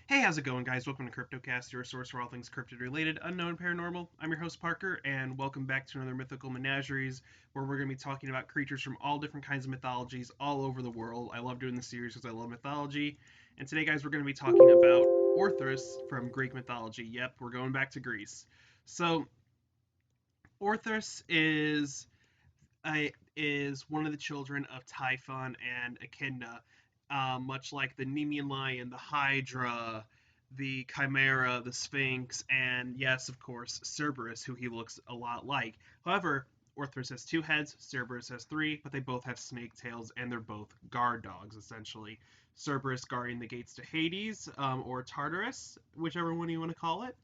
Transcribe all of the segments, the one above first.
Hey, how's it going, guys? Welcome to Cryptocast, your source for all things cryptid related, unknown, and paranormal. I'm your host, Parker, and welcome back to another Mythical Menageries, where we're going to be talking about creatures from all different kinds of mythologies all over the world. I love doing this series because I love mythology. And today, guys, we're going to be talking about Orthrus from Greek mythology. Yep, we're going back to Greece. So, Orthrus is one of the children of Typhon and Echidna, much like the Nemean lion, the Hydra, the Chimera, the Sphinx, and yes, of course, Cerberus, who he looks a lot like. However, Orthrus has two heads, Cerberus has three, but they both have snake tails, and they're both guard dogs, essentially. Cerberus guarding the gates to Hades, or Tartarus, whichever one you want to call it,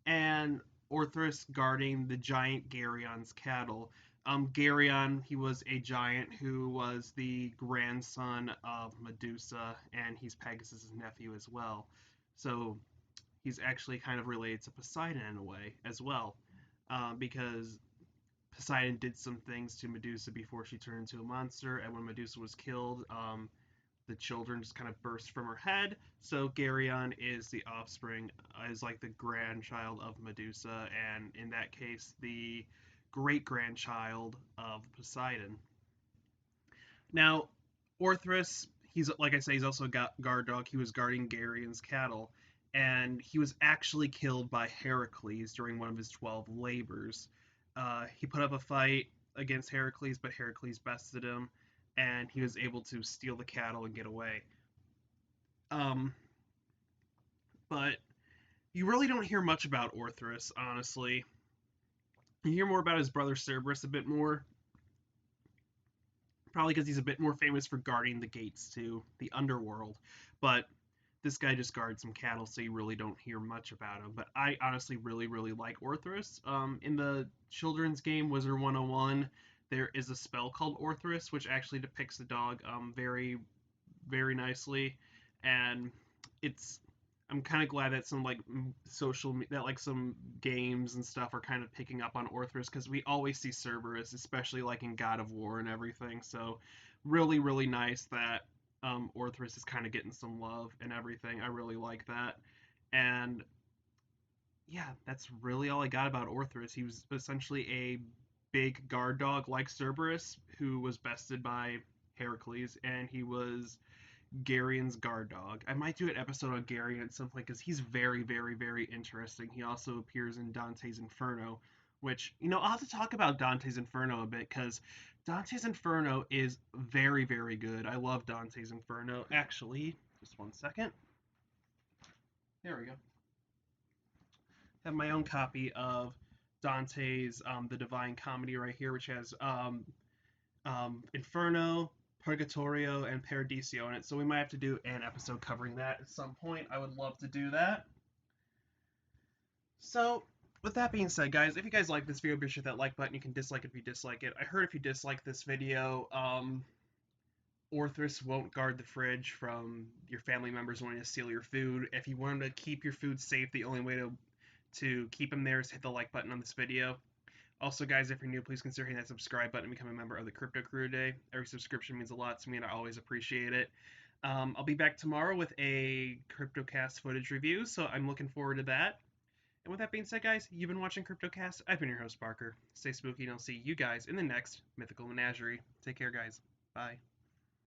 and Orthrus guarding the giant Geryon's cattle. Geryon, he was a giant who was the grandson of Medusa, and he's Pegasus' nephew as well. So he's actually kind of related to Poseidon in a way as well, because Poseidon did some things to Medusa before she turned into a monster, and when Medusa was killed, the children just kind of burst from her head. So Geryon is the offspring, is like the grandchild of Medusa, and in that case, the great grandchild of Poseidon. Now, Orthrus, he's like I say, he's also a guard dog. He was guarding Geryon's cattle, and he was actually killed by Heracles during one of his 12 labors. He put up a fight against Heracles, but Heracles bested him, and he was able to steal the cattle and get away. Um, but you really don't hear much about Orthrus, honestly. You hear more about his brother Cerberus a bit more, probably because he's a bit more famous for guarding the gates to the underworld. But this guy just guards some cattle, so you really don't hear much about him. But I honestly really, really like Orthrus. In the children's game Wizard 101, there is a spell called Orthrus, which actually depicts the dog very, very nicely, and it's I'm kind of glad that some like that like some games and stuff are kind of picking up on Orthrus because we always see Cerberus, especially like in God of War and everything. So really, really nice that Orthrus is kind of getting some love and everything. I really like that, and yeah, that's really all I got about Orthrus. He was essentially a big guard dog like Cerberus, who was bested by Heracles, and he was Garyon's guard dog. I might do an episode on Garyon at some point because he's very, very, very interesting. He also appears in Dante's Inferno, which, I'll have to talk about Dante's Inferno a bit because Dante's Inferno is very, very good. I love Dante's Inferno. Actually, just one second. There we go. I have my own copy of Dante's The Divine Comedy right here, which has Inferno, Purgatorio, and Paradiso in it. So we might have to do an episode covering that at some point. I would love to do that. So, with that being said, guys, if you guys like this video, be sure to hit that like button. You can dislike it if you dislike it. I heard if you dislike this video, Orthrus won't guard the fridge from your family members wanting to steal your food. If you want to keep your food safe, the only way to keep them there is hit the like button on this video. Also, guys, if you're new, please consider hitting that subscribe button and become a member of the Crypto Crew today. Every subscription means a lot to me, and I always appreciate it. I'll be back tomorrow with a Cryptocast footage review, so I'm looking forward to that. And with that being said, guys, you've been watching Cryptocast. I've been your host, Parker. Stay spooky, and I'll see you guys in the next Mythical Menagerie. Take care, guys. Bye.